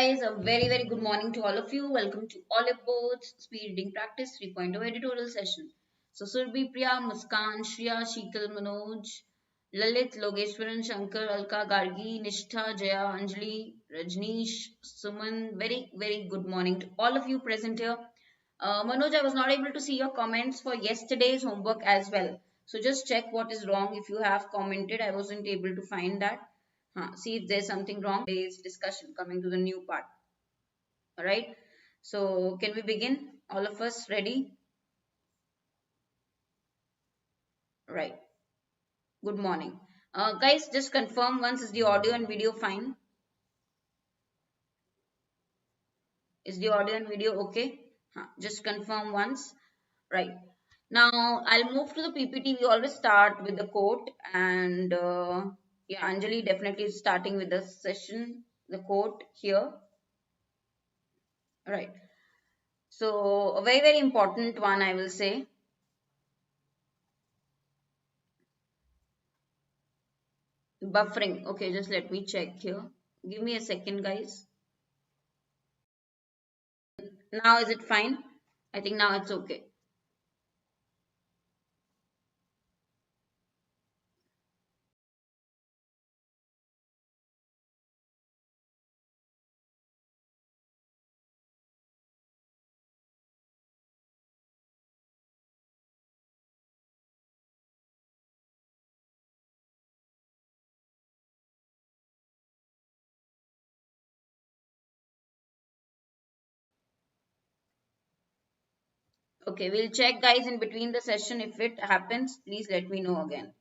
guys, a very good morning to all of you. Welcome to Oliveboard's Speed Reading Practice 3.0 editorial session. So Surbhi, Priya, Muskan, Shriya, Sheetal, Manoj, Lalit, Logeshwaran, Shankar, Alka, Gargi, Nishtha, Jaya, Anjali, Rajneesh, Suman. Very good morning to all of you present here. Manoj, I was not able to see your comments for yesterday's homework as well. So just check what is wrong. If you have commented, I wasn't able to find that. See if there's something wrong. Today's discussion coming to the new part. All right. So can we begin? All of us ready? Right. Good morning. Guys, just confirm once, is the audio and video fine? Is the audio and video okay? Just confirm once. Right. Now I'll move to the PPT. We always start with the quote, and yeah, Anjali definitely is starting with the session, the quote here. Right. So a very important one, I will say. Buffering. Okay, just let me check here. Give me a second, guys. Now is it fine? I think now it's okay. Okay, we'll check, guys, in between the session. If it happens, please let me know again.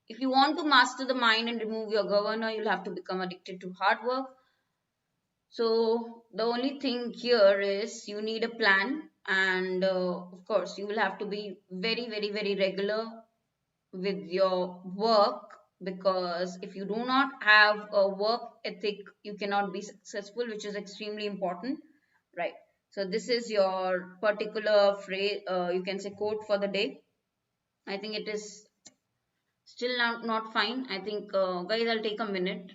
If you want to master the mind and remove your governor, you'll have to become addicted to hard work. So the only thing here is you need a plan, and of course you will have to be very regular with your work, because if you do not have a work ethic, you cannot be successful, which is extremely important, right? So this is your particular phrase, you can say quote for the day. I think it is still not fine. I think, guys, I'll take a minute.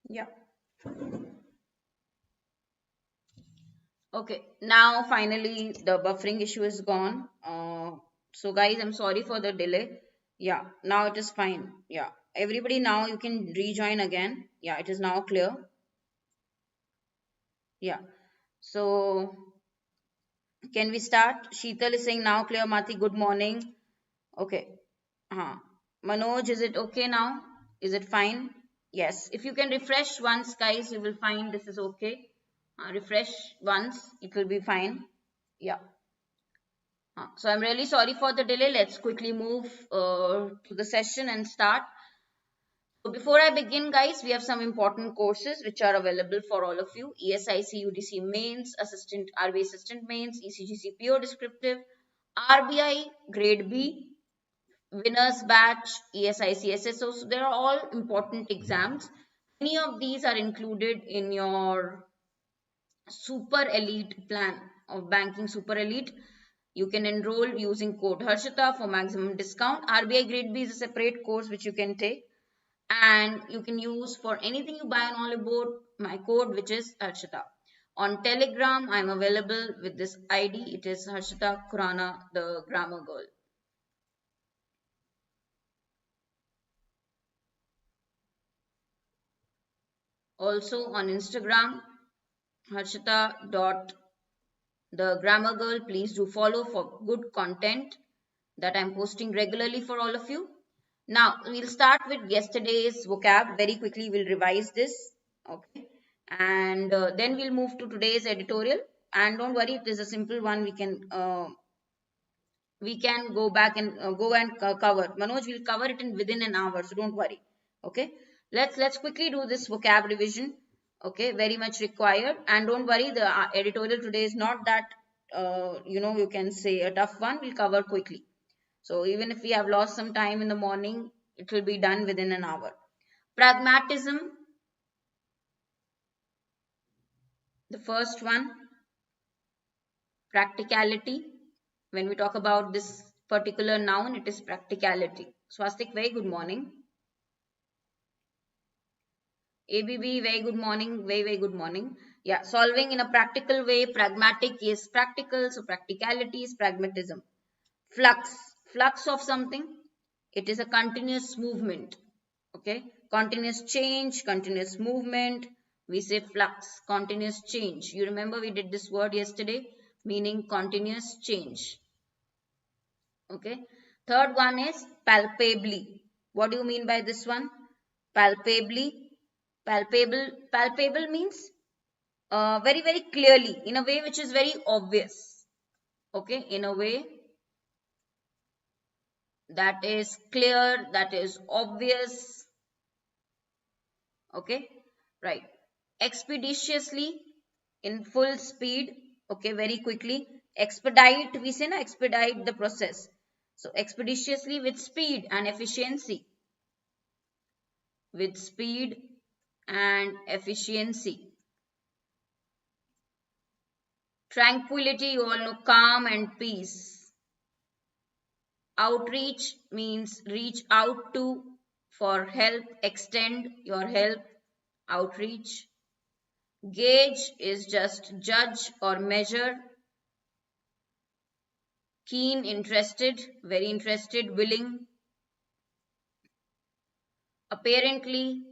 Yeah. Okay, now finally the buffering issue is gone. So guys, I'm sorry for the delay. Yeah, now it is fine. Yeah, everybody, now you can rejoin again. Yeah, it is now clear. Yeah, so can we start? Sheetal is saying now clear. Mati, good morning. Okay. Manoj, is it okay now? Is it fine? Yes. If you can refresh once, guys, you will find this is okay. Refresh once, it will be fine. Yeah. So I'm really sorry for the delay. Let's quickly move to the session and start. So before I begin, guys, we have some important courses which are available for all of you. ESIC UDC Mains, Assistant RBI Assistant Mains, ECGC PO Descriptive, RBI Grade B, Winners Batch, ESIC SSO. So they are all important exams. Many of these are included in your super elite plan of banking super elite. You can enroll using code Harshita for maximum discount. RBI Grade B is a separate course which you can take, and you can use for anything you buy on Oliveboard my code, which is Harshita. On Telegram, I'm available with this ID. It is Harshita Khurana, the grammar girl. Also on Instagram, Harshita dot the grammar girl. Please do follow for good content that I'm posting regularly for all of you. Now we'll start with yesterday's vocab very quickly. We'll revise this, okay, and then we'll move to today's editorial. And don't worry, it is a simple one. We can go back and cover. Manoj will cover it in within an hour, so don't worry. Okay, let's quickly do this vocab revision. Okay, very much required. And don't worry, the editorial today is not that you can say a tough one. We'll cover quickly. So even if we have lost some time in the morning, it will be done within an hour. Pragmatism, the first one. practicality. When we talk about this particular noun, it is practicality. Swastik, very good morning. ABB, very good morning. Very good morning. Yeah, solving in a practical way. Pragmatic is practical. So practicality is pragmatism. Flux. Flux of something. It is a continuous movement. Okay. Continuous change, continuous movement. We say flux, continuous change. You remember we did this word yesterday, meaning continuous change. Okay. Third one is palpably. What do you mean by this one? Palpably. Palpable means very clearly, in a way which is very obvious. Okay, in a way that is clear, that is obvious. Okay, right. Expeditiously, in full speed. Okay, very quickly. Expedite, we say na, expedite the process. So expeditiously, with speed and efficiency. With speed and efficiency. Tranquility, you all know, calm and peace. Outreach means reach out to for help, extend your help, outreach. Gauge is just judge or measure. Keen, interested, very interested, willing. Apparently,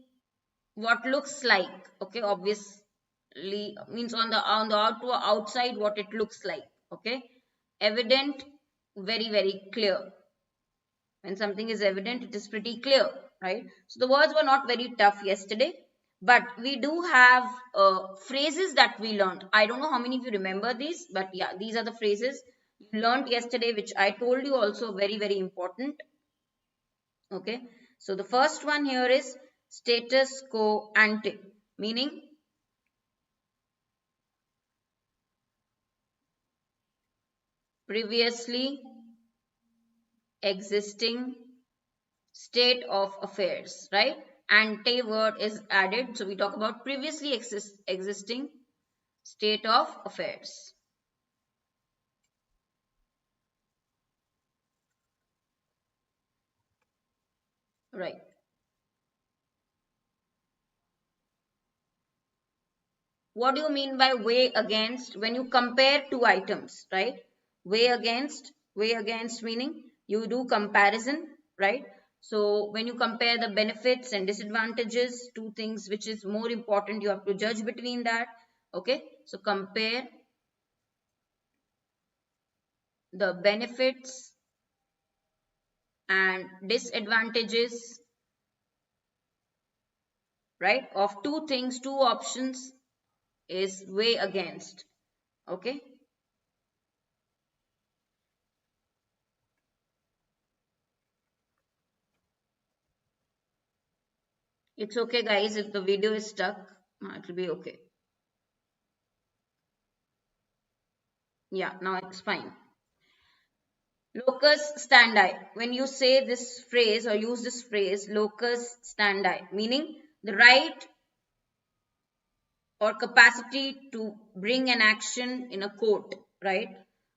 what looks like, okay, obviously means on the outside what it looks like, okay. Evident, very clear. When something is evident, it is pretty clear, right? So the words were not very tough yesterday, but we do have phrases that we learned. I don't know how many of you remember these, but yeah, these are the phrases you learned yesterday, which I told you also very important. Okay, so the first one here is status quo ante, meaning previously existing state of affairs, right? Ante word is added, so we talk about previously existing state of affairs. Right. What do you mean by weigh against? When you compare two items, right? Weigh against meaning you do comparison, right? So when you compare the benefits and disadvantages, two things which is more important, you have to judge between that. Okay, so compare the benefits and disadvantages, right, of two things, two options is weigh against. Okay, it's okay guys, if the video is stuck, it will be okay. Yeah, now it's fine. Locus standi. When you say this phrase or use this phrase, locus standi, meaning the right or capacity to bring an action in a court, right?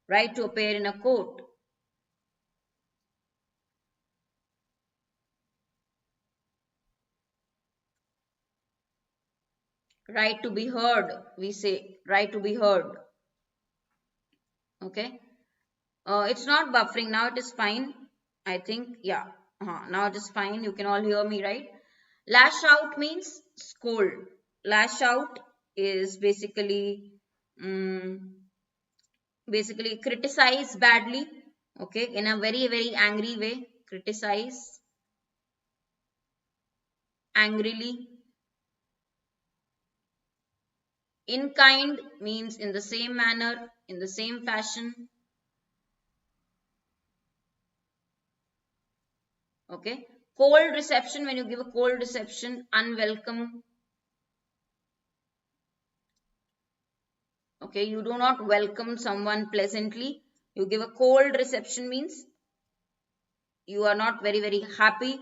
Right to appear in a court. Right to be heard, we say, right to be heard. Okay. It's not buffering now, it is fine. I think, yeah. Now it is fine. You can all hear me, right? Lash out means scold. Lash out is basically criticize badly, okay, in a very angry way. Criticize angrily. In kind means in the same manner, in the same fashion. Okay. Cold reception, when you give a cold reception, unwelcome. Okay, you do not welcome someone pleasantly. You give a cold reception means you are not very happy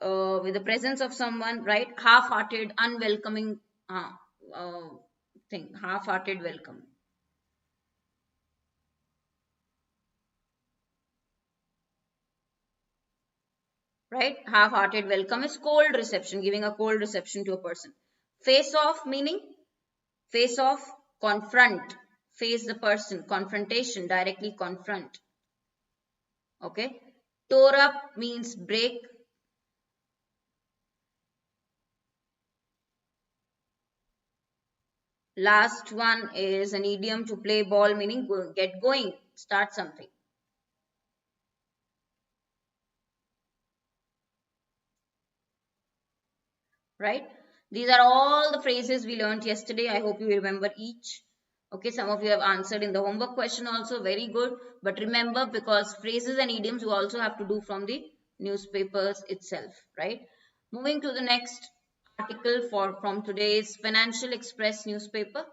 with the presence of someone, right? Half-hearted, unwelcoming thing, half-hearted welcome. right? Half-hearted welcome is cold reception, giving a cold reception to a person. Face off meaning face off, confront, face the person, confrontation, directly confront. Okay. Tore up means break. Last one is an idiom to play ball, meaning go, get going, start something. Right? These are all the phrases we learned yesterday. I hope you remember each. Okay, some of you have answered in the homework question also, very good. But remember, because phrases and idioms you also have to do from the newspapers itself, right? Moving to the next article from today's Financial Express newspaper.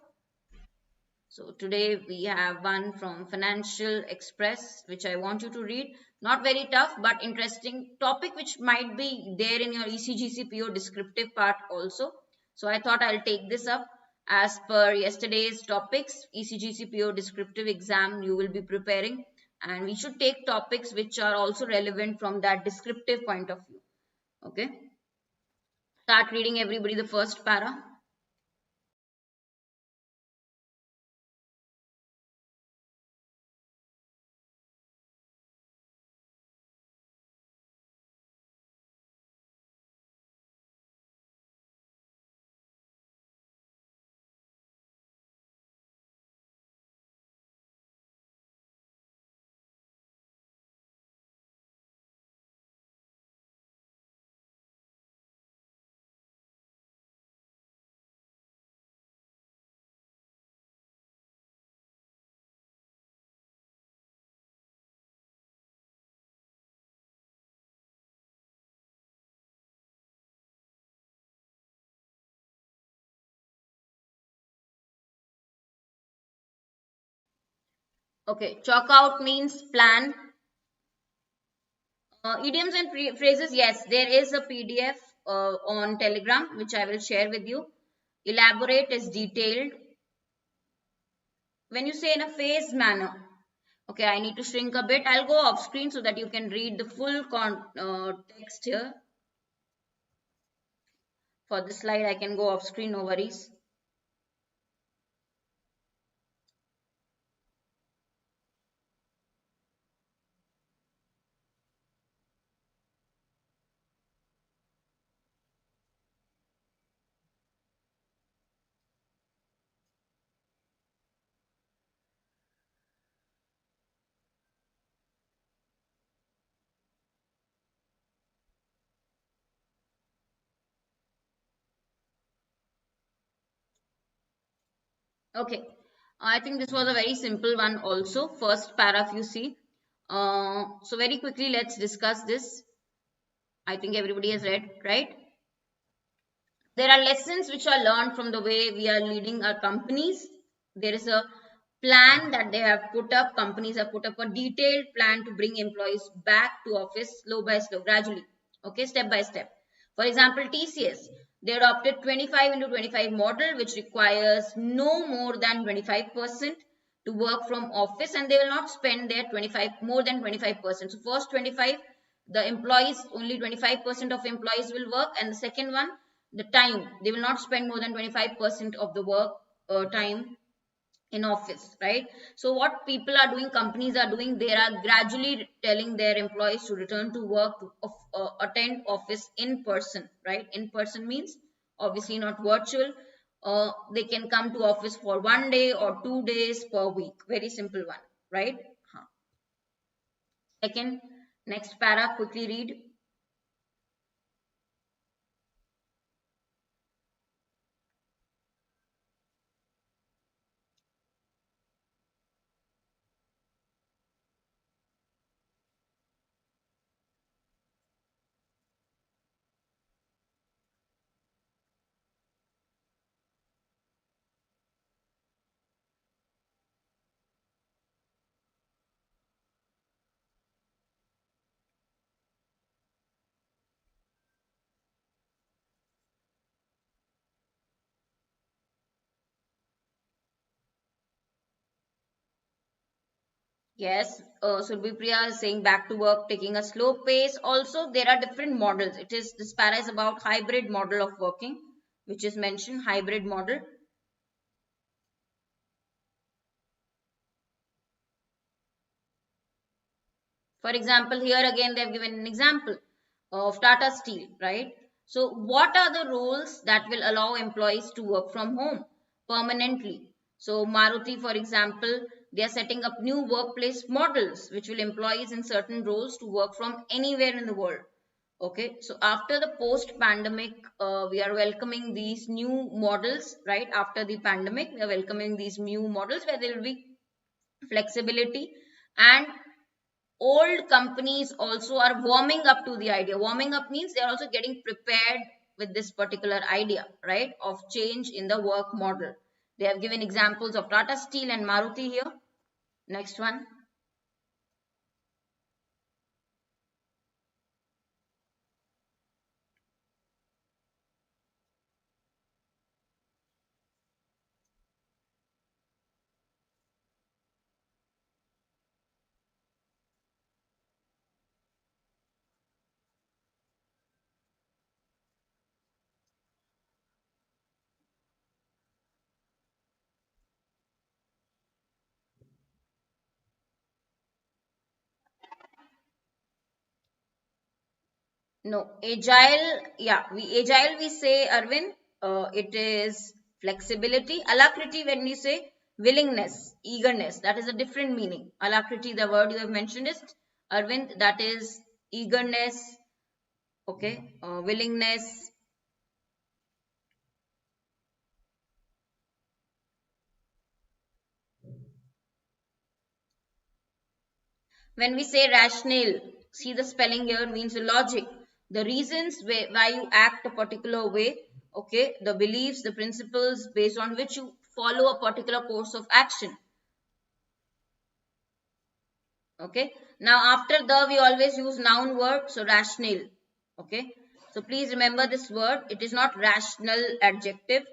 So today we have one from Financial Express, which I want you to read. Not very tough, but interesting topic, which might be there in your ECGCPO descriptive part also. So I thought I'll take this up. As per yesterday's topics, ECGCPO descriptive exam you will be preparing. And we should take topics which are also relevant from that descriptive point of view. Okay. Start reading everybody the first para. Okay, chalk out means plan. Idioms and phrases, yes, there is a PDF on Telegram which I will share with you. Elaborate is detailed. When you say in a phased manner, okay, I need to shrink a bit. I'll go off screen so that you can read the full text here. For this slide, I can go off screen, no worries. Okay, I think this was a very simple one also. First paragraph you see. So very quickly, let's discuss this. I think everybody has read, right? There are lessons which are learned from the way we are leading our companies. There is a plan that they have put up. Companies have put up a detailed plan to bring employees back to office slow by slow, gradually. Okay, step by step. For example, TCS, they adopted 25 into 25 model, which requires no more than 25% to work from office, and they will not spend their 25 more than 25%. So first 25, the employees, only 25% of employees will work, and the second one, the time, they will not spend more than 25% of the work time in office, right? So what people are doing, companies are doing, they are gradually telling their employees to return to work, to attend office in person, right? In person means obviously not virtual. They can come to office for 1 day or 2 days per week, very simple one, right? Second, next para, quickly read. Yes, Surbhi Priya is saying back to work, taking a slow pace. Also, there are different models. It is this para is about hybrid model of working, which is mentioned hybrid model. For example, here again they have given an example of Tata Steel, right? So, what are the rules that will allow employees to work from home permanently? So, Maruti, for example, they are setting up new workplace models which will employees in certain roles to work from anywhere in the world. Okay, so after the post pandemic, we are welcoming these new models, right? After the pandemic, we are welcoming these new models where there will be flexibility, and old companies also are warming up to the idea. Warming up means they're also getting prepared with this particular idea, right, of change in the work model. They have given examples of Tata Steel and Maruti here. Next one. No, agile, yeah, we say, Arvind, it is flexibility. Alacrity, when we say willingness, eagerness, that is a different meaning. Alacrity, the word you have mentioned is, Arvind, that is eagerness. Okay, willingness. When we say rationale, see the spelling here means logic. The reasons why you act a particular way, okay, the beliefs, the principles based on which you follow a particular course of action. Okay, now after the, we always use noun word, so rationale. Okay, so please remember this word, it is not rational adjective.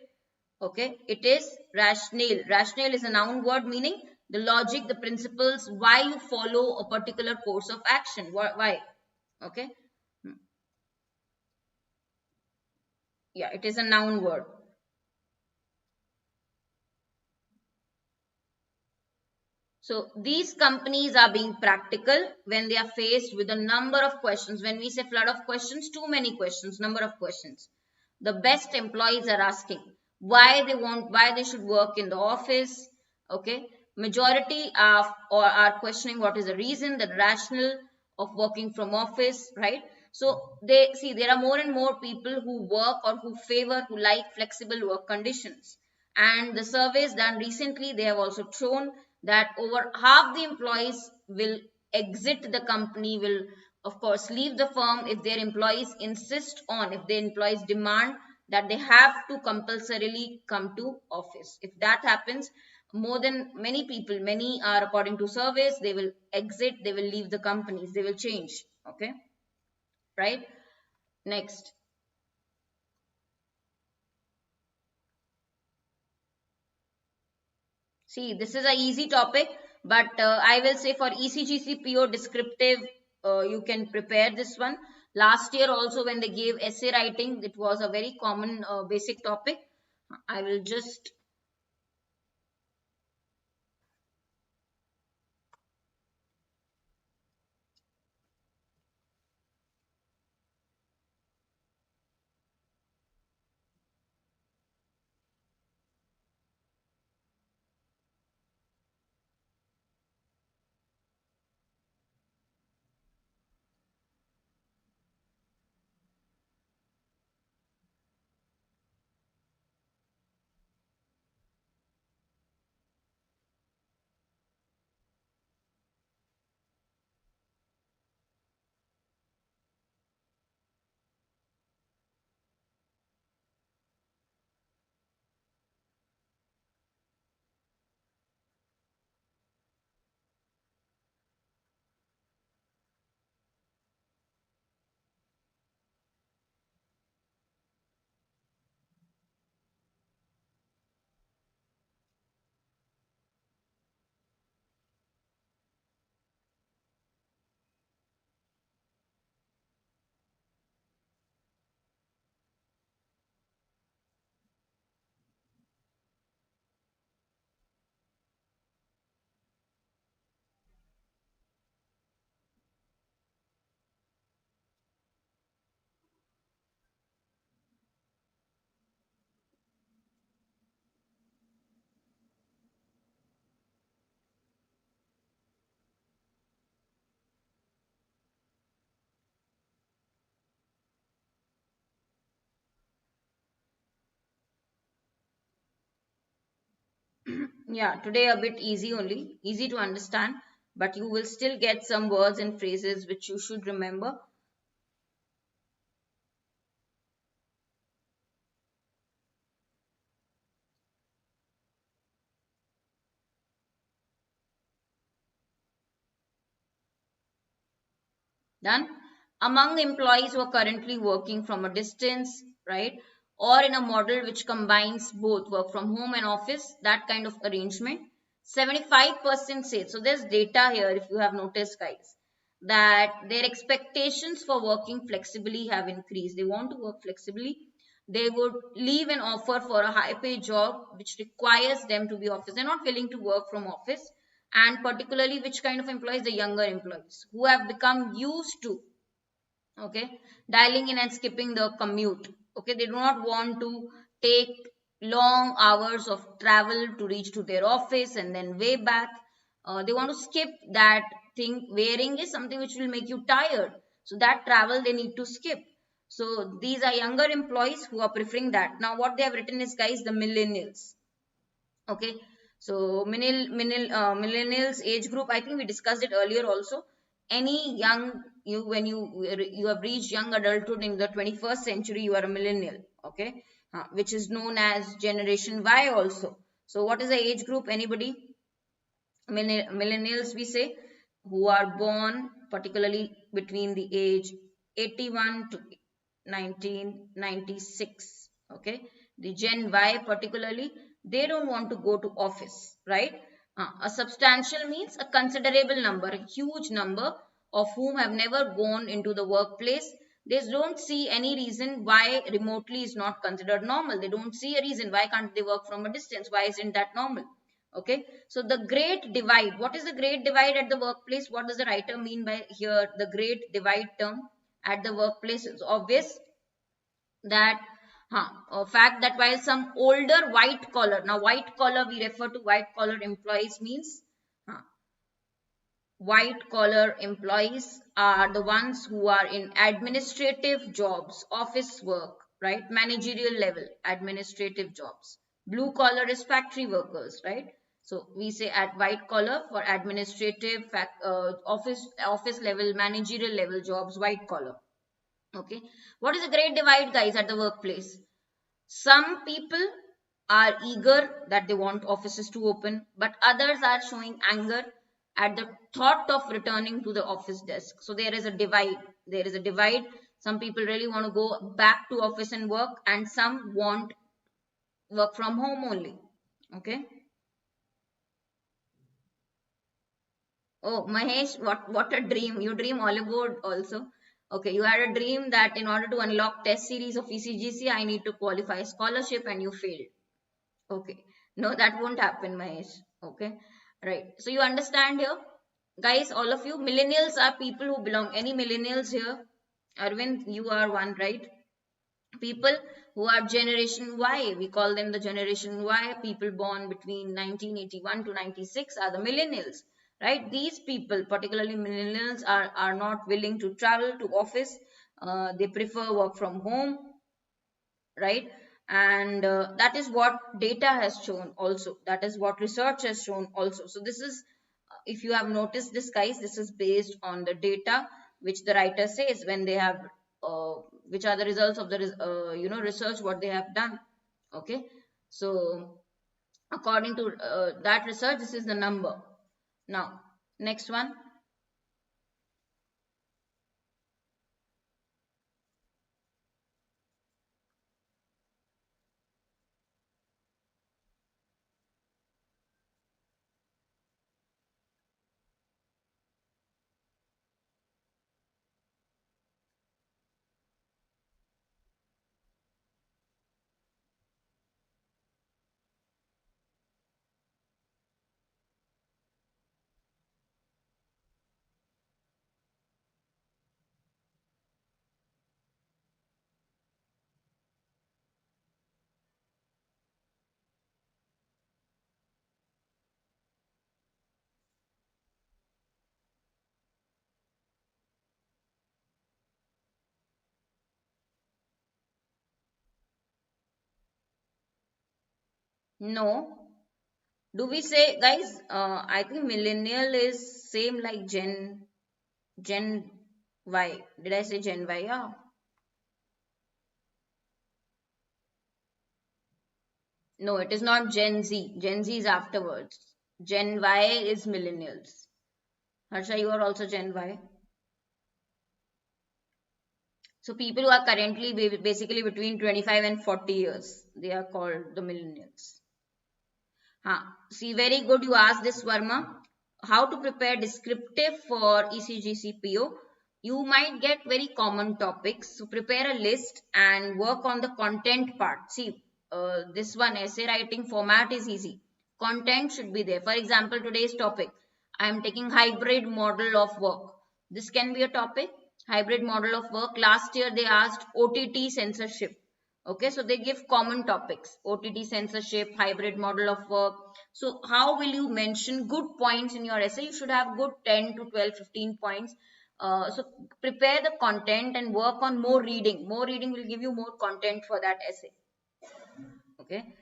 Okay, it is rationale. Rationale is a noun word meaning the logic, the principles, why you follow a particular course of action. Why? Okay, yeah, it is a noun word. So these companies are being practical when they are faced with a number of questions. When we say flood of questions, too many questions, number of questions. The best employees are asking why they want, why they should work in the office. Okay, majority of or are questioning what is the reason, the rationale of working from office, right? So they see there are more and more people who work or who favor, who like flexible work conditions. And the surveys done recently, they have also shown that over half the employees will exit the company, will of course leave the firm if their employees insist on, if their employees demand that they have to compulsorily come to office. If that happens, more than many people, many are according to surveys, they will exit, they will leave the companies, they will change. Okay, right? Next. See, this is a easy topic, but I will say for ECGC PO descriptive, you can prepare this one. Last year also when they gave essay writing, it was a very common basic topic. I will just, Yeah, today a bit easy only, easy to understand, but you will still get some words and phrases which you should remember. Done. Among employees who are currently working from a distance, right, or in a model which combines both work from home and office, that kind of arrangement, 75% say. So there's data here, if you have noticed, guys, that their expectations for working flexibly have increased. They want to work flexibly. They would leave an offer for a high paid job which requires them to be office. They're not willing to work from office, and particularly which kind of employees? The younger employees who have become used to, okay, dialing in and skipping the commute. Okay, they do not want to take long hours of travel to reach to their office and then way back. They want to skip that thing. Wearing is something which will make you tired, so that travel they need to skip. So these are younger employees who are preferring that. Now what they have written is, guys, the millennials. Okay, so millennials age group, I think we discussed it earlier also. Any young, you when you have reached young adulthood in the 21st century, you are a millennial. Okay, which is known as generation Y also. So what is the age group? Anybody? Millennials, we say, who are born particularly between the age 81 to 1996. Okay, the Gen Y particularly, they don't want to go to office, right? A substantial means a considerable number, a huge number of whom have never gone into the workplace. They don't see any reason why remotely is not considered normal. They don't see a reason why can't they work from a distance. Why isn't that normal? Okay, so the great divide. What is the great divide at the workplace? What does the writer mean by here the great divide term at the workplace? It's obvious that a fact that while some older white collar, now white collar, we refer to white collar employees, means white collar employees are the ones who are in administrative jobs, office work, right? Managerial level administrative jobs. Blue collar is factory workers, right? So we say at white collar for administrative office level, managerial level jobs, white collar. Okay, what is the great divide, guys, at the workplace? Some people are eager that they want offices to open, but others are showing anger at the thought of returning to the office desk. So there is a divide. There is a divide. Some people really want to go back to office and work, and some want work from home only. Okay. Oh, Mahesh, what a dream. You dream Oliveboard also. Okay, you had a dream that in order to unlock test series of ECGC, I need to qualify scholarship, and you failed. Okay. No, that won't happen, Mahesh. Okay. Right. So you understand here? Guys, all of you, millennials are people who belong. Any millennials here? Arvind, you are one, right? People who are generation Y, we call them the generation Y. People born between 1981 to 96 are the millennials, right? These people, particularly millennials, are not willing to travel to office. They prefer work from home, right? And that is what data has shown also. That is what research has shown also. So this is, if you have noticed this, guys, this is based on the data which the writer says when they have uh, which are the results of the research what they have done. Okay, so according to that research, this is the number. Now next one. No, Do we say, guys? I think millennial is same like Gen Y. Did I say Gen Y? Yeah. No, it is not Gen Z. Gen Z is afterwards. Gen Y is millennials. Harsha, you are also Gen Y. So people who are currently basically between 25 and 40 years, they are called the millennials. See, very good you asked this, Varma. How to prepare descriptive for ECGCPO? You might get very common topics. So prepare a list and work on the content part. See, this one essay writing format is easy. Content should be there. For example, today's topic, I am taking hybrid model of work. This can be a topic, hybrid model of work. Last year they asked OTT censorship. Okay, so they give common topics, OTT censorship, hybrid model of work. So how will you mention good points in your essay? You should have good 10 to 12, 15 points. So prepare the content and work on more reading. More reading will give you more content for that essay. Okay.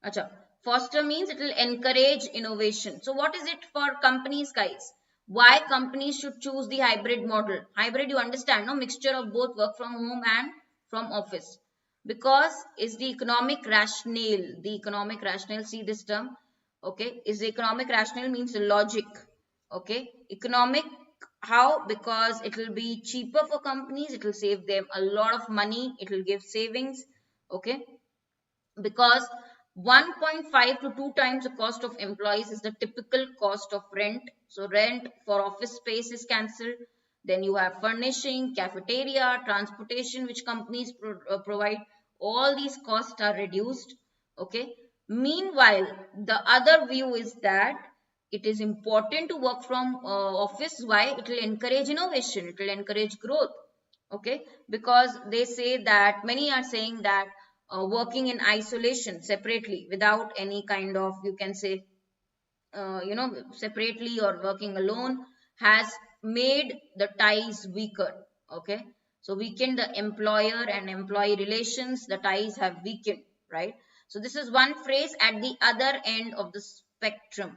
Acha. Foster means it will encourage innovation. So what is it for companies, guys? Why companies should choose the hybrid model? Hybrid, you understand, no? Mixture of both work from home and from office. Because is the economic rationale. The economic rationale, see this term. Okay. Is the economic rationale means logic. Okay. Economic, how? Because it will be cheaper for companies. It will save them a lot of money. It will give savings. Okay, because 1.5 to 2 times the cost of employees is the typical cost of rent. So rent for office space is cancelled. Then you have furnishing, cafeteria, transportation, which companies provide. All these costs are reduced. Okay. Meanwhile, the other view is that it is important to work from office. Why? It will encourage innovation. It will encourage growth. Okay, because they say that many are saying that working in isolation separately without any kind of, you can say, separately or working alone has made the ties weaker. Okay, so weakened the employer and employee relations, the ties have weakened, right? So this is one phrase at the other end of the spectrum.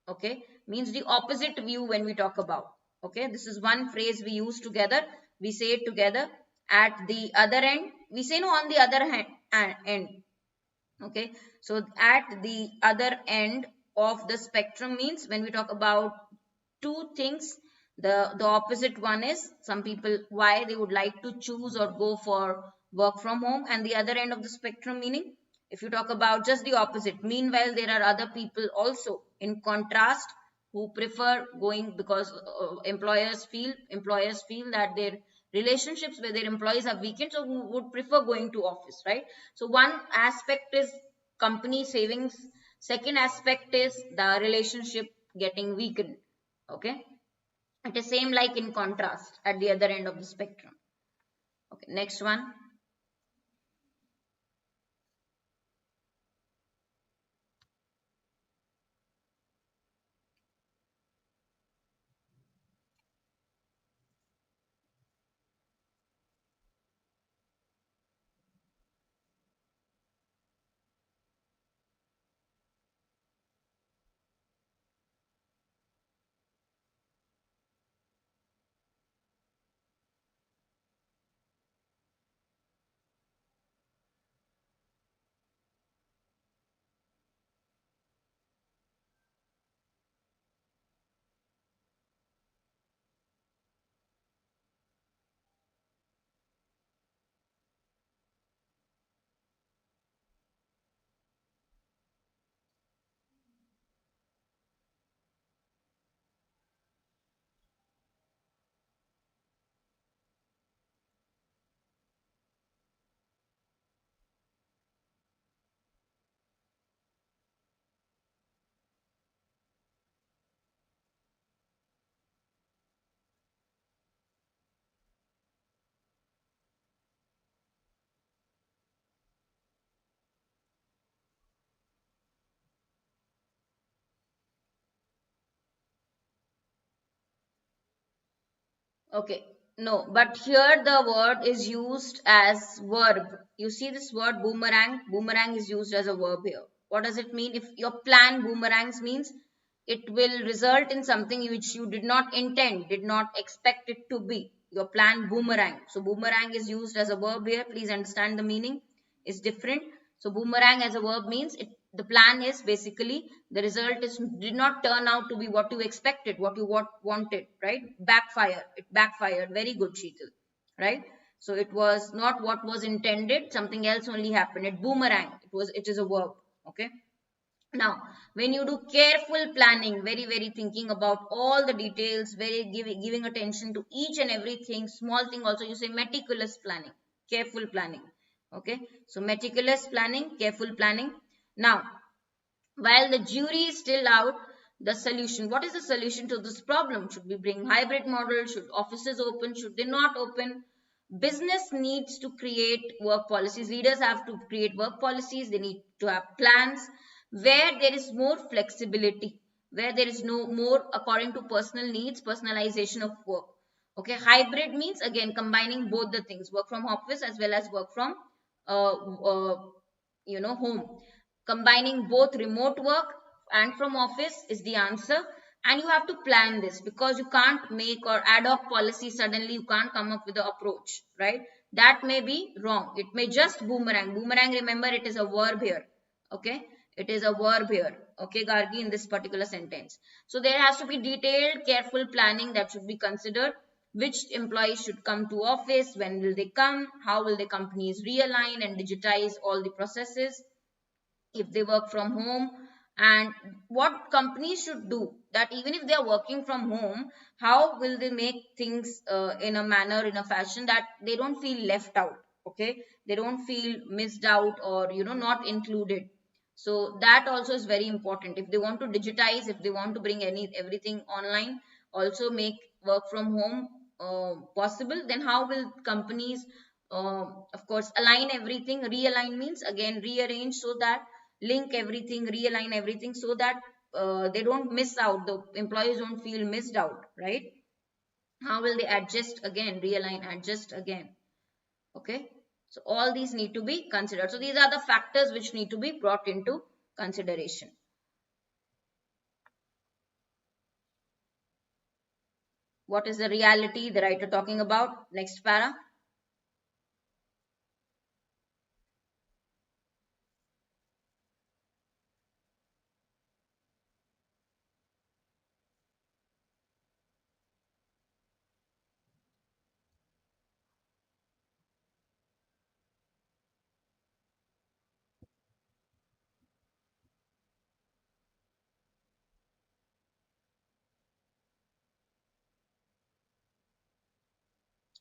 Okay, means the opposite view when we talk about. Okay, this is one phrase we use together, we say it together. At the other end, we say, no, on the other end. Okay, so at the other end of the spectrum means when we talk about two things, the opposite one is some people why they would like to choose or go for work from home, and the other end of the spectrum meaning if you talk about just the opposite. Meanwhile, there are other people also in contrast who prefer going, because employers feel that their relationships with their employees are weakened, so who would prefer going to office, right? So one aspect is company savings, second aspect is the relationship getting weakened. Okay, it is same like in contrast at the other end of the spectrum. Okay, next one. Okay, no, but here the word is used as verb. You see this word boomerang? Boomerang is used as a verb here. What does it mean? If your plan boomerangs, means it will result in something which you did not intend, did not expect it to be. Your plan boomerang. So boomerang is used as a verb here. Please understand the meaning is different. So boomerang as a verb means the plan is basically the result is did not turn out to be what you expected, what you wanted, right? Backfire. It backfired. Very good, Sheetal, right? So it was not what was intended. Something else only happened. It boomerang. It is a verb. Okay. Now, when you do careful planning, very thinking about all the details, very giving attention to each and everything, small thing also, you say meticulous planning, careful planning. Okay, so meticulous planning, careful planning. Now, while the jury is still out, the solution, what is the solution to this problem? Should we bring hybrid model? Should offices open? Should they not open? Business needs to create work policies. Leaders have to create work policies. They need to have plans where there is more flexibility, where there is no more according to personal needs, personalization of work. Okay, hybrid means again combining both the things, work from office as well as work from uh, uh, home. Combining both remote work and from office is the answer. And you have to plan this, because you can't make or ad hoc policy suddenly. You can't come up with the approach, right? That may be wrong. It may just boomerang. Boomerang, remember, it is a verb here. Okay, it is a verb here. Okay, Gargi, in this particular sentence. So there has to be detailed, careful planning that should be considered. Which employees should come to office? When will they come? How will the companies realign and digitize all the processes if they work from home? And what companies should do that even if they are working from home, how will they make things in a manner, in a fashion that they don't feel left out? Okay, they don't feel missed out or not included. So that also is very important. If they want to digitize, if they want to bring everything online, also make work from home possible, then how will companies of course align everything? Realign means again rearrange, so that link everything, realign everything, so that they don't miss out, the employees don't feel missed out, right? How will they adjust? Again, realign, adjust again. Okay, so all these need to be considered. So these are the factors which need to be brought into consideration. What is the reality the writer talking about? Next para.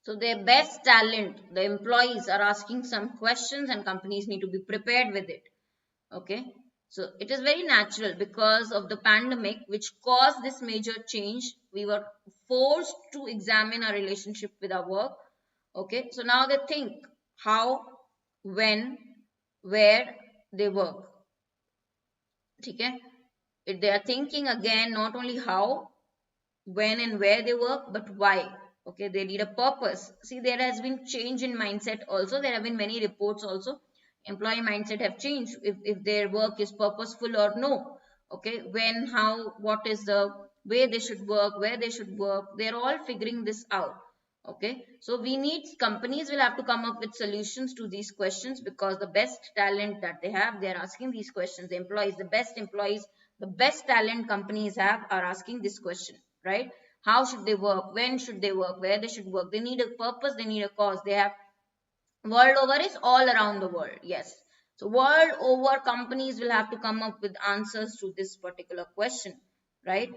So their best talent, the employees are asking some questions and companies need to be prepared with it. Okay, so it is very natural because of the pandemic which caused this major change. We were forced to examine our relationship with our work. Okay, so now they think how, when, where they work. Okay, they are thinking again not only how, when and where they work, but why. Okay, they need a purpose. See, there has been change in mindset also. There have been many reports also. Employee mindset have changed, if their work is purposeful or no. Okay, when, how, what is the way they should work, where they should work. They're all figuring this out. Okay, so we need, companies will have to come up with solutions to these questions, because the best talent that they have, they're asking these questions. The employees, the best talent companies have are asking this question, right? How should they work? When should they work? Where they should work? They need a purpose. They need a cause. They have, world over is all around the world. Yes. So world over, companies will have to come up with answers to this particular question, right?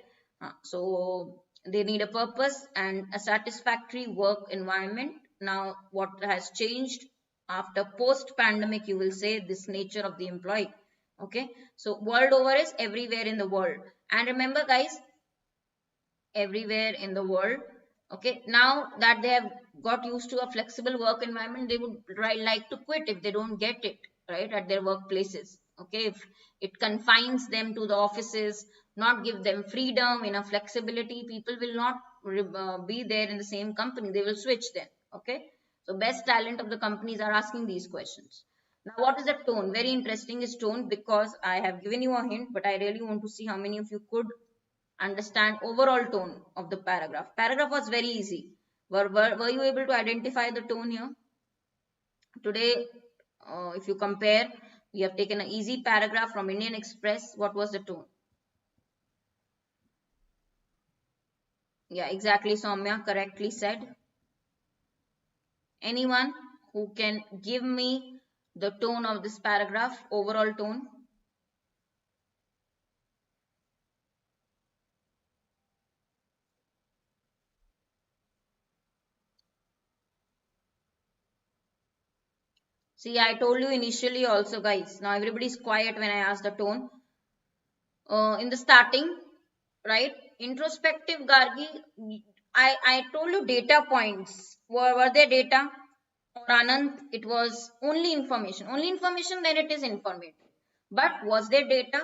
So they need a purpose and a satisfactory work environment. Now, what has changed after post pandemic, you will say, this nature of the employee. Okay, so world over is everywhere in the world. And remember guys, everywhere in the world. Okay, now that they have got used to a flexible work environment, they would like to quit if they don't get it right at their workplaces. Okay, if it confines them to the offices, not give them freedom, enough flexibility, people will not be there in the same company. They will switch then. Okay, so best talent of the companies are asking these questions. Now, what is the tone? Very interesting is tone, because I have given you a hint, but I really want to see how many of you could understand overall tone of the paragraph. Paragraph was very easy. Were you able to identify the tone here? Today, if you compare, we have taken an easy paragraph from Indian Express. What was the tone? Yeah, exactly, Soumya, correctly said. Anyone who can give me the tone of this paragraph, overall tone? See, I told you initially also, guys. Now everybody's quiet when I ask the tone. In the starting, right? Introspective, Gargi, I told you data points. Were there data? Or Anand, it was only information. Only information, then it is informative. But was there data?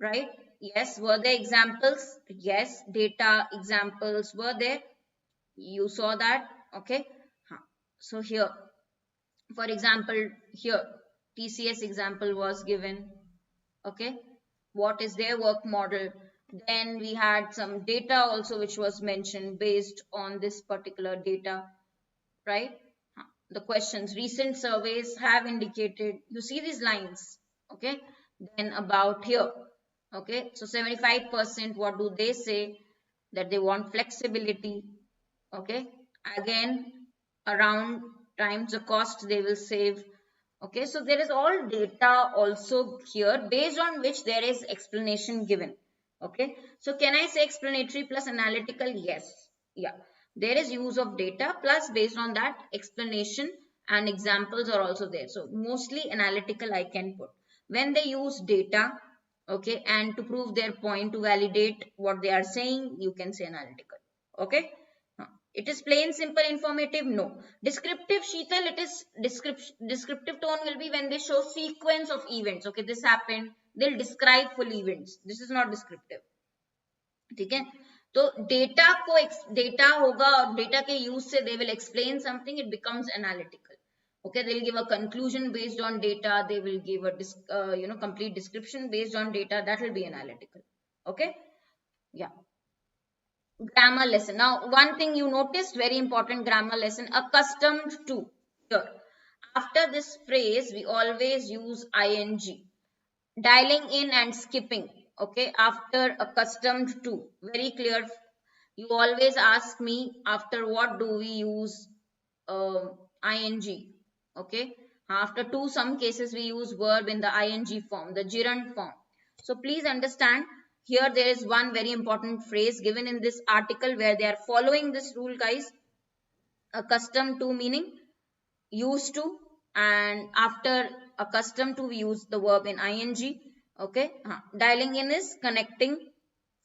Right? Yes. Were there examples? Yes. Data examples were there. You saw that. Okay. Huh. So here, for example, here TCS example was given. Okay. What is their work model? Then we had some data also which was mentioned based on this particular data, right? The questions, recent surveys have indicated, you see these lines, okay? Then about here, okay? So 75%, what do they say? That they want flexibility, okay? Again, around times the cost they will save. Okay, so there is all data also here based on which there is explanation given. Okay, so can I say explanatory plus analytical? Yes. Yeah, there is use of data plus based on that explanation and examples are also there. So mostly analytical I can put. When they use data, okay, and to prove their point, to validate what they are saying, you can say analytical. Okay. It is plain, simple, informative? No. Descriptive, Sheetal, it is descriptive tone will be when they show sequence of events. Okay, this happened. They'll describe full events. This is not descriptive. ठीक है तो data होगा और data के use से they will explain something, it becomes analytical. Okay, they'll give a conclusion based on data, they will give a complete description based on data, that will be analytical. Okay, yeah. Grammar lesson. Now, one thing you noticed, very important grammar lesson, accustomed to. Here, after this phrase, we always use ing. Dialing in and skipping. Okay, after accustomed to. Very clear. You always ask me after what do we use ing. Okay, after to, some cases we use verb in the ing form, the gerund form. So please understand, here there is one very important phrase given in this article where they are following this rule, guys. Accustomed to meaning used to, and after accustomed to we use the verb in ing. Okay, dialing in is connecting,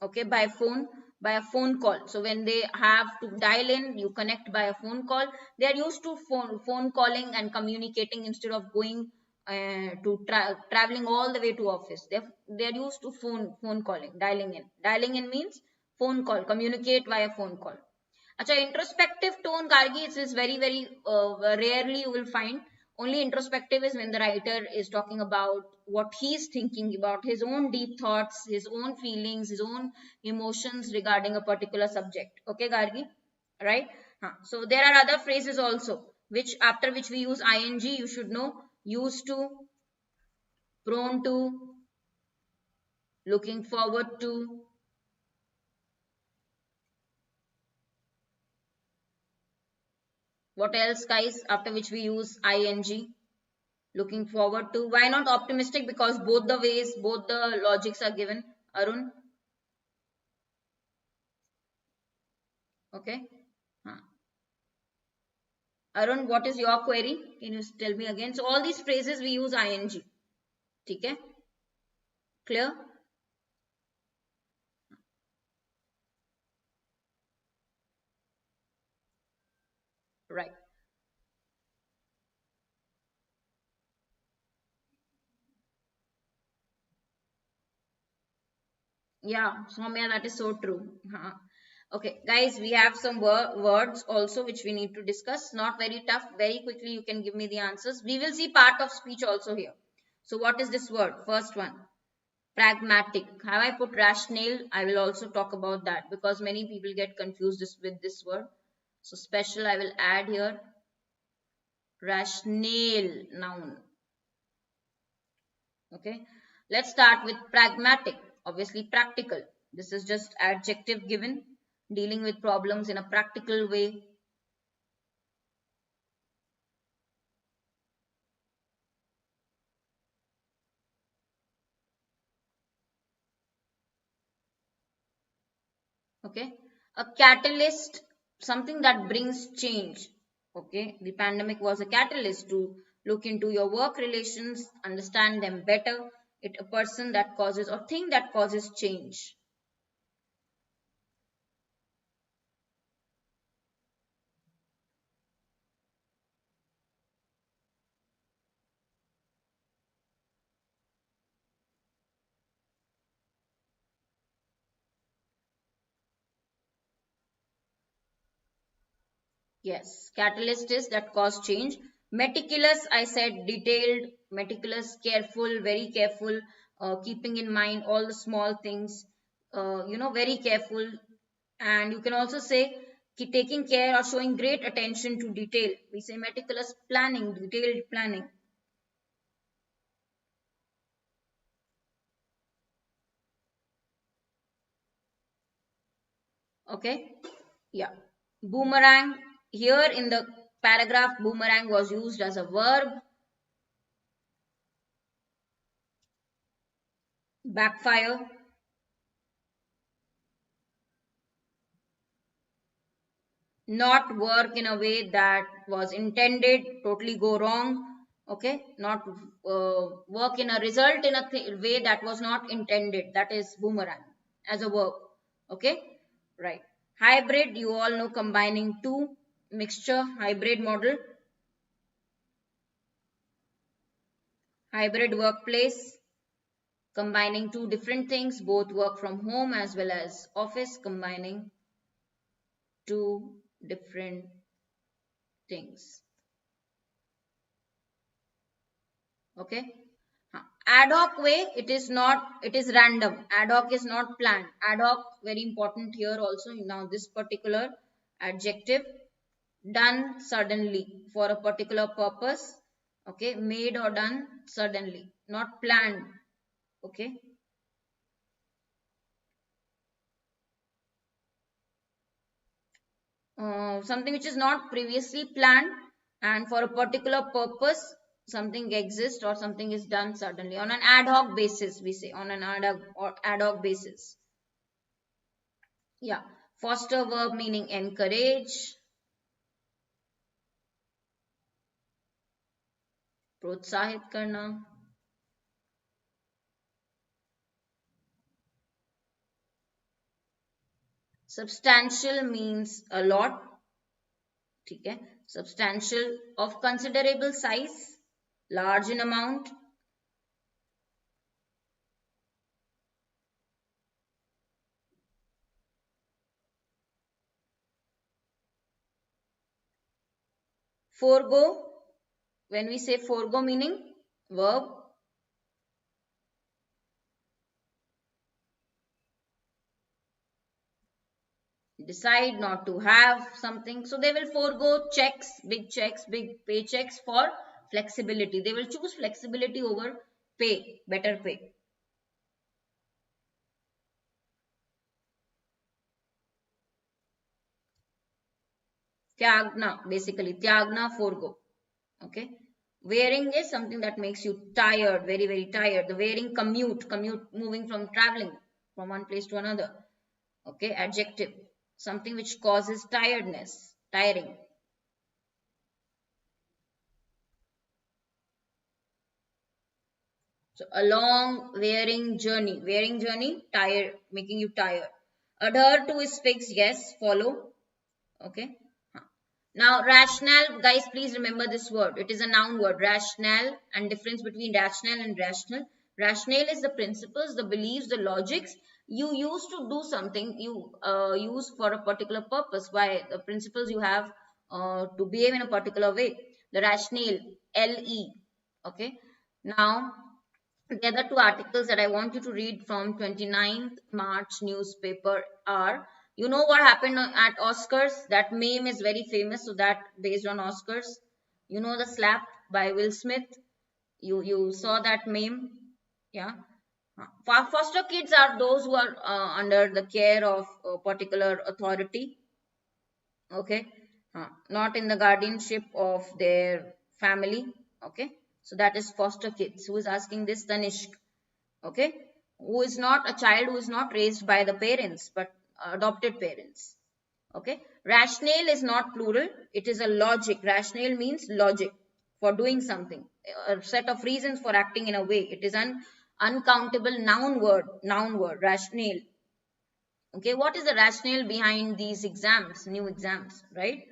okay, by a phone call. So when they have to dial in, you connect by a phone call. They are used to phone calling and communicating instead of going traveling all the way to office. They're used to phone calling, dialing in means phone call, communicate via phone call. Acha, introspective tone, Gargi, it is very rarely you will find. Only introspective is when the writer is talking about what he is thinking about, his own deep thoughts, his own feelings, his own emotions regarding a particular subject. Okay, Gargi, right? So there are other phrases also, which after which we use ing. You should know: used to, prone to, looking forward to. What else, guys? After which we use ing. Looking forward to. Why not optimistic? Because both the ways, both the logics are given. Arun, okay. Huh. Arun, what is your query? Can you tell me again? So all these phrases we use ing. Okay, clear? Right. Yeah, Soumya, that is so true. Okay, guys, we have some words also which we need to discuss. Not very tough. Very quickly, you can give me the answers. We will see part of speech also here. So, what is this word? First one, pragmatic. Have I put rational? I will also talk about that because many people get confused with this word. So, special I will add here. Rational, noun. Okay, let's start with pragmatic. Obviously, practical. This is just adjective given, dealing with problems in a practical way. Okay, a catalyst, something that brings change. Okay, the pandemic was a catalyst to look into your work relations, understand them better. It a person that causes or thing that causes change. Yes, catalyst is that cause change. Meticulous, I said detailed, meticulous, careful, very careful, keeping in mind all the small things, very careful. And you can also say taking care or showing great attention to detail. We say meticulous planning, detailed planning. Okay, yeah. Boomerang, here in the paragraph, boomerang was used as a verb. Backfire, not work in a way that was intended, totally go wrong. Okay, not work in a result in a way that was not intended, that is boomerang as a verb. Okay, right. Hybrid, you all know, combining two, mixture, hybrid model. Hybrid workplace, combining two different things, both work from home as well as office, combining two different things. Okay, ad hoc way, it is not, it is random. Ad hoc is not planned. Ad hoc, very important here also. Now this particular adjective, done suddenly for a particular purpose. Okay, made or done suddenly, not planned. Okay, something which is not previously planned and for a particular purpose, something exists or something is done suddenly on an ad hoc basis, we say, on an ad hoc basis. Yeah, foster verb meaning encourage, प्रोत्साहित करना. Substantial means a lot. ठीक है, substantial, of considerable size, large in amount. Forego, when we say forego meaning verb. Decide not to have something, so they will forego checks, big paychecks for flexibility. They will choose flexibility over pay, better pay. Tyagna, basically tyagna, forego. Okay, wearing is something that makes you tired, very tired. The wearing, commute, moving from, traveling from one place to another. Okay, adjective, something which causes tiredness, tiring. So a long wearing journey, tired, making you tired. Adhere to is fixed, yes, follow. Okay. Now rational, guys, please remember this word. It is a noun word, rational, and difference between rational and rational. Rational is the principles, the beliefs, the logics, You used to do something, you use for a particular purpose, why the principles you have to behave in a particular way. The rationale, LE. Okay. Now, the other two articles that I want you to read from 29th March newspaper are, you know what happened at Oscars? That meme is very famous, so that based on Oscars. You know the slap by Will Smith. You saw that meme, yeah. Foster kids are those who are under the care of a particular authority, okay, not in the guardianship of their family, okay. So that is foster kids. Who is asking this? Tanishq, okay, who is not a child, who is not raised by the parents but adopted parents, okay. Rationale is not plural, it is a logic. Rationale means logic for doing something, a set of reasons for acting in a way. It is an uncountable noun word, rationale. Okay, what is the rationale behind these exams, new exams, right?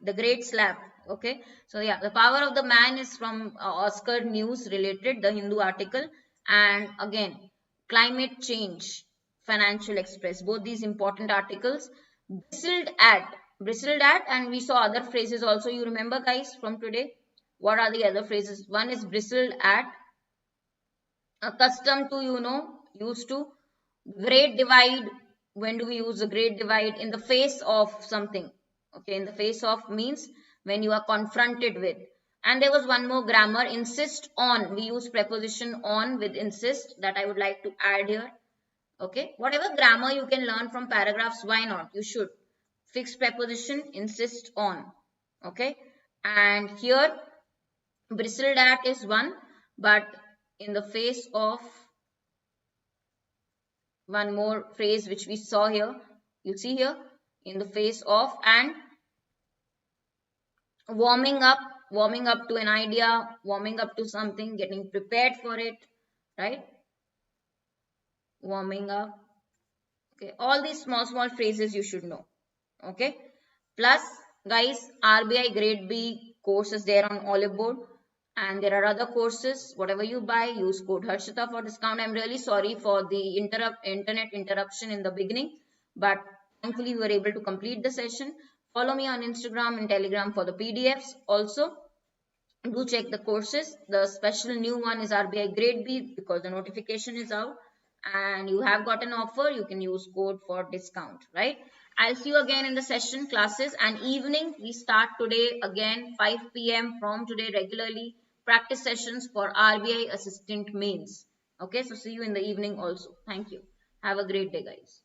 The great slap. Okay, so yeah, the power of the man is from Oscar News related, the Hindu article. And again, climate change, Financial Express, both these important articles. Bristled at, and we saw other phrases also. You remember, guys, from today? What are the other phrases? One is bristled at, accustomed to, used to. Great divide, when do we use the great divide? In the face of something. Okay, in the face of means when you are confronted with. And there was one more grammar, insist on. We use preposition on with insist, that I would like to add here. Okay, whatever grammar you can learn from paragraphs, why not? You should. Fixed preposition, insist on. Okay, and here bristled at is one, but in the face of, one more phrase which we saw here, you see here, in the face of, and warming up to an idea, warming up to something, getting prepared for it, right? Warming up. Okay, all these small phrases you should know. Okay, plus guys, RBI grade B course is there on Oliveboard, and there are other courses. Whatever you buy, use code Harshita for discount. I'm really sorry for the internet interruption in the beginning, but thankfully we were able to complete the session. Follow me on Instagram and Telegram for the PDFs. Also, do check the courses. The special new one is RBI grade B because the notification is out and you have got an offer. You can use code for discount, right? I'll see you again in the session classes, and evening we start today again 5 p.m. from today regularly practice sessions for RBI assistant mains. Okay, so see you in the evening also. Thank you. Have a great day, guys.